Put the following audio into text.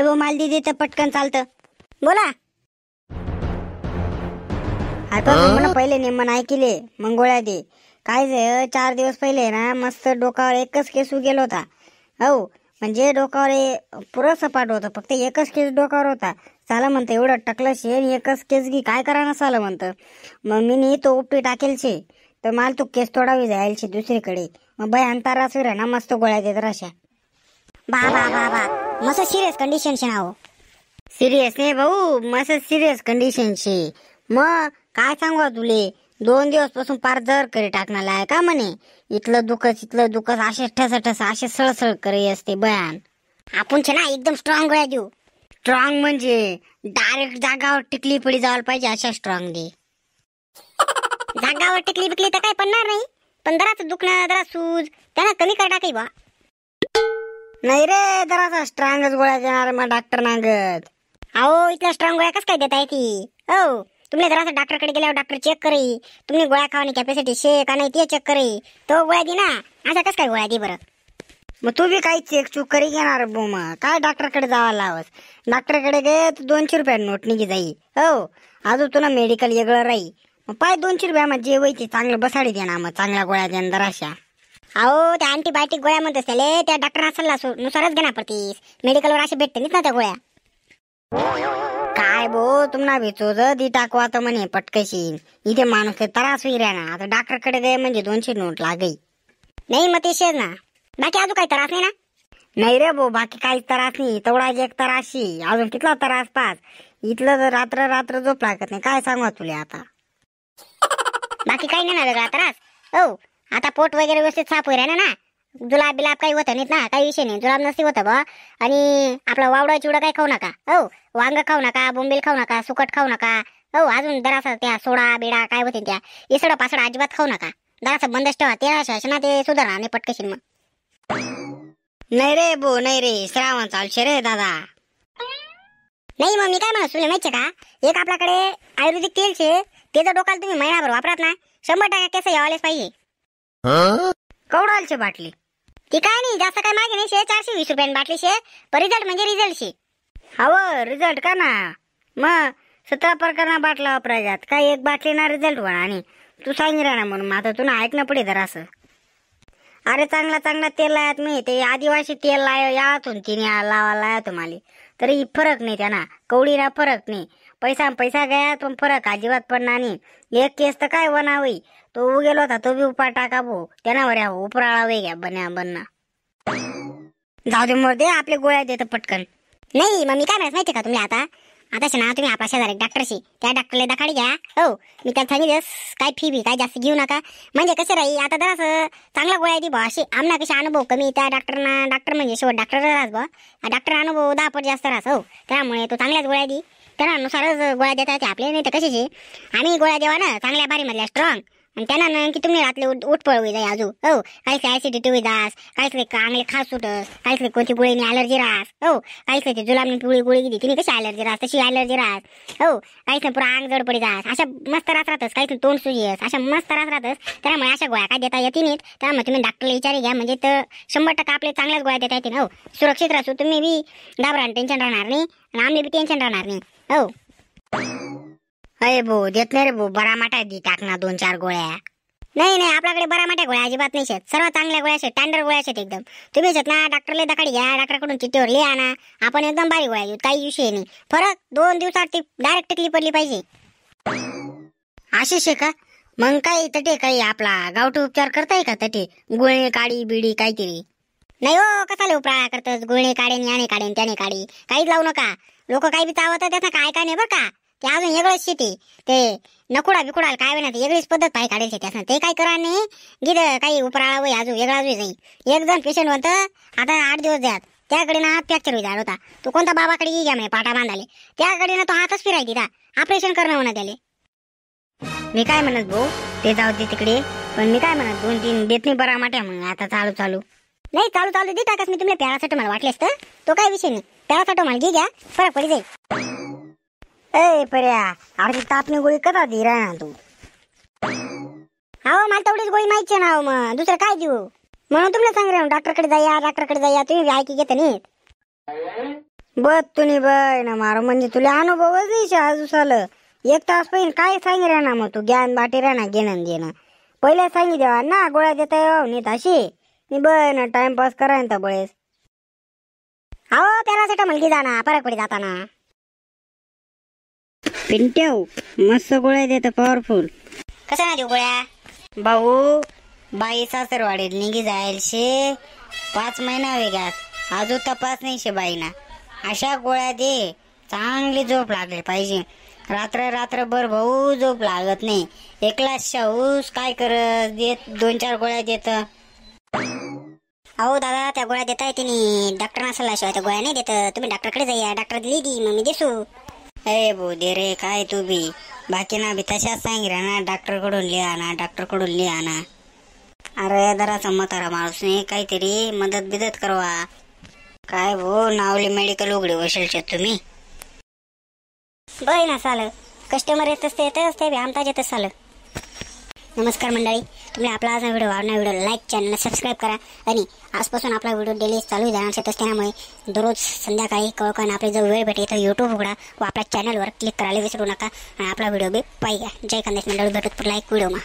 वो माल दे तर पटकन चालतं. बोला. आता म्हणून पहिले नेमन ऐकले मग गोळ्या दे. काय 4 दिवस पहिले ना मस्त डोकावर एकच केस गेलो होता. हो म्हणजे डोकावर पुरं सपाट होतं, फक्त एकच केस डोकावर होता. चाला म्हणतं एवढं टकलं शे एकच केस घे, काय करा ना चालं म्हणतं. मग मी तो उपटी टाकेल शे तर मला तो केस तोडावी जाईल शे दुसरीकडे. मग बाय अंतारा सुर ना मस्त गोळ्या देत राशा. बा बा बा बा मस्त सिरियस कंडिशन शे ना हो. सिरियस नाही भाऊ, मस्त सिरियस कंडिशन शे. मग काय सांगू तुले, 2 दिवस पासून पार जर करी टाकणार आहे का म्हणे. इथलं दुखस असे ठस असे सळसळ करी असते बयान. आपण छे ना एकदम स्ट्रॉंग गोळ्या देऊ. स्ट्रॉंग म्हणजे डायरेक्ट जागावर टिकली पडी जायला पाहिजे अशा स्ट्रॉंग दे. जागावर टिकली बिकली तर काय पडणार नाही, पण जराच दुखणं जरा सूज त्यांना कमी कर टाकाय बा. नाही रे, जरासा स्ट्रॉंगच गोळ्या देणार मग डॉक्टर नागत. अहो इथला स्ट्रॉंग गोळ्या कस काय देताय ती. हो तुम्ही जरासं डॉक्टरकडे गेल्यावर डॉक्टर चेक करी तुम्ही गोळ्या खावानी कॅपॅसिटी शे का नाही ते चेक करी, तो गोळ्या दे ना. असा कस काय गोळ्या दे बरं. मग तू बी काही चेक चूक करी घेणार बोम, काय डॉक्टरकडे जावा लावस. डॉक्टरकडे गे तू 200 रुपया नोट निघी जाई. हो अजून तुला मेडिकल वेगळं राही. मग पाय 200 रुपया मग जे वैते चांगलं बसाडी दे ना, मग चांगल्या गोळ्या देणार जराशा. अहो त्या अँटीबायोटिक गोळ्या म्हणत असले त्या डॉक्टरांना सल्ला नुसारच घेणार पडतीस. मेडिकलवर असे भेटते ना त्या गोळ्या. काय बो तुम्हाला भेचो दी टाकवा तर म्हणे पटकशी. इथे माणूस त्रास होई रे ना. आता डॉक्टरकडे गे म्हणजे 200 नोट लागई. नाही मग ते शेज ना, बाकी अजून काही त्रास नाही ना. नाही रे भाऊ, बाकी काही त्रास नाही. तेवढाच एक त्रासशी अजून कितला त्रास पाच. इथलं तर रात्र झोप लागत नाही. काय सांगू तुला आता. बाकी काही नाही ना वेगळा त्रास. हो आता पोट वगैरे व्यवस्थित साफ होई राहिना ना. जुलाब बिलाब काही होत नाहीत ना, काही विषय नाही. जुलाब नसती होतं बा. आणि आपला वावडा चिवडा काही खाऊ नका. हो वांग खाऊ नका, बोंबील खाऊ नका, सुकट खाऊ नका. हो अजून जरासा त्या सोडा बिडा काय होते त्या इसडा पासडा अजिबात खाऊ नका. जरासा बंदच ठेवा, ते शासना ते सुधारणार नाही पटकशील. मग नाही रे बो, नाही रे, श्रावण चालशे रे दादा. नाही मग मी काय म्हणत तुला माहितीये का, एक आपल्याकडे आयुर्वेदिक तेल शे, त्याचं डोकाला तुम्ही महिनाभर वापरात ना 100% केस यावालेच पाहिजे. कवडालची बाटली ती काय नाही जास्त काय मागे नाही शे, 420 रुपयांनी बाटली शे. पण रिझल्ट म्हणजे रिझल्ट शे. हवं रिझल्ट का ना. मग 17 प्रकारना बाटला वापरायच्यात काय एक बाटली ना रिझल्ट म्हणा. आणि तू सांगी ना म्हणून आता तुला ऐकणं पडे जरा असं. अरे चांगला तेल लायत मी ते आदिवासी तेल यातून तिने लावा तुम्हाला तरी फरक नाही त्यांना. कवडीला फरक नाही. पैसा गया पण फरक अजिबात पडणार नाही. एक केस तर काय बनावई तो गेलो होता तो बी उपा टाका भो त्यांना वऱ्या उपराळा वे घ्या बनना. जाऊ दे मोर दे, आपले गोळ्या देत पटकन. नाही मग मी काय म्हणत माहिती का तुम्ही आता ना तुम्ही आपल्या शेजारी डॉक्टरशी त्या डॉक्टरला दाखवाडी घ्या. हो मी त्याला सांगितलं काय फी बी काय जास्त घेऊ नका. म्हणजे कसं राही आता जरा चांगला गोळ्या दे बा. अशी आमना कशी अनुभव कमी त्या डॉक्टर म्हणजे शेवट डॉक्टर राहस बा. डॉक्टर अनुभव 10 पट जास्त राहस. हो त्यामुळे तो चांगल्याच गोळ्या दे. त्यानुसारच गोळ्या देता येते आपले. नाही तर कशाचे आम्ही गोळ्या देवा ना चांगल्या भारी मधल्या स्ट्रॉंग. आणि त्यांना की तुम्ही रात्री उठपळ होई जाई अजून. हो काहीच ऍसिडिटी होई जास, काहीच चांगले खास सुटस, काहीच कोणती गोळीने अलर्जी राहस. हो काहीच ते जुलाबने पिवळी गोळी दिली तिने कशी अलर्जी राहस तशी अलर्जी राहस. हो काहीच पुरा अंग जड पडी जास अशा मस्त त्रास राहतस. काहीच तोंड सुजी अशा मस्त त्रास राहतस. त्यामुळे अशा गोळ्या काय देता येते नाहीत. त्यामुळे तुम्ही डॉक्टरला विचारी घ्या. म्हणजे तर 100% आपले चांगल्याच गोळ्या देता येते. हो सुरक्षित राहू तुम्ही बी घाबरा टेन्शन राहणार नाही आणि आम्ही बी टेन्शन राहणार नाही. हो अरे भो देत नाही रे भो, बरा माटा दी टाकना 2-4 गोळ्या. नाही आपल्याकडे बरा मोठ्या गोळ्या अजिबात नाही शेत. सर्व चांगल्या गोळ्या शेत, स्टँडर्ड गोळ्या शेत एकदम. तुम्ही शेत ना डॉक्टरला दाखडी घ्या, डॉक्टरकडून चिठ्ठीवर लिहा ना. आपण एकदम बारी गोळ्या देऊ, काही विषय नाही. फरक 2 दिवसात ती डायरेक्ट टिकली पडली पाहिजे. असे शे का मग काही तटे काही आपला गावठी उपचार करताय का तटे गुळणे काडी बिडी काहीतरी. नाही हो कसा उपळा करतस गुळणे काढेन याने काढेन त्याने काढी काहीच लावू नका. लोक काही बी चावत त्याचा काय काय नाही बरं का. ते अजून वेगळंच शेती ते नकुडा बिकुडाल काय वेळा वेगळीच पद्धत पाहिजे काढायची त्याचं. ते काय करा नाही गिद काही उपराळा वय अजून वेगळा जाई. एक जण पेशंट होतं आता 8 दिवस द्यात त्याकडे ना हात फ्रॅक्चर होईल होता. तो कोणता बाबाकडे घ्या म्हणे पाटा बांधाले त्याकडे ना तो हातच फिराय तिथं ऑपरेशन करणं म्हणा त्याले. मी काय म्हणत भाऊ ते जाऊ दे तिकडे. पण मी काय म्हणत 2-3 देत नाही बरा माट्या मग आता चालू नाही चालू दे टाकस. मी तुम्हाला पॅरासिटामॉल वाटलेस तर तो काय विषय नाही. पॅरासिटामॉल घ्या फरक पडी जाईल. ए पर्या अरे तापणी गोळी कदा दे ना तू. हो मला तेवढीच गोळी माहिती ना. हो मग दुसरं काय देऊ म्हणून तुम्हाला सांग डॉक्टरकडे जाया तुम्ही ऐकी घेत नाही. बघ तुम्ही बघ ना मारो म्हणजे तुला अनुभवच नाही आजूस आलं 1 तास पहिन काय सांगी राहणार मग तू ज्ञान बाटी राहणार घेणं देणं पहिले सांगी देवा ना गोळ्या देता येवा नाही अशी मी बघ ना टाइमपास करा ना बळेस अहो पॅरासिटामॉल घे जाना फरक पडी जाताना. पिंट्याव मस्त गोळ्या देतं पॉवरफुल. कसं ना देऊ गोळ्या. भाऊ बाई सासरवाडीत निघी जाईल शे 5 महिना वेगात अजून तपास नाही शे बाईना. अशा गोळ्या दे चांगली झोप लागली पाहिजे. रात्रभर भाऊ झोप लागत नाही. एकला शाहूस काय करत देत 2-4 गोळ्या देत. अहो दादा त्या गोळ्या देताय तिने डॉक्टर सल्ल्याशिवाय त्या गोळ्या नाही देत. तुम्ही डॉक्टरकडे जाऊया डॉक्टर दिली ती मग मी देसू. ए बो दे रे काय तू बी बाकी ना बी तशाच सांगितलं ना डॉक्टर कडून लिहा ना. अरे जराचा म्हातारा माणूस नाही काहीतरी मदत बिदत करवा. काय भो नावली मेडिकल उघडी बसेल तुम्ही. बघ ना चाल कस्टमर येतच ते आमता येतच चाल. नमस्कार मंडळी, तुम्ही आपला आज व्हिडिओ लाईक चॅनल सबस्क्राईब करा आणि आजपासून आपला व्हिडिओ डेली चालू जाणार आहे. त्यामुळे दररोज संध्याकाळी कळकळण आपली जो वेळ भेटेल तर यूट्यूब उघडा व आपल्या चॅनलवर क्लिक करायला विसरू नका आणि आपला व्हिडिओ बी पाहिजे. जय खानदेश मंडळी, भेटत पुन्हा एक व्हिडिओ मा.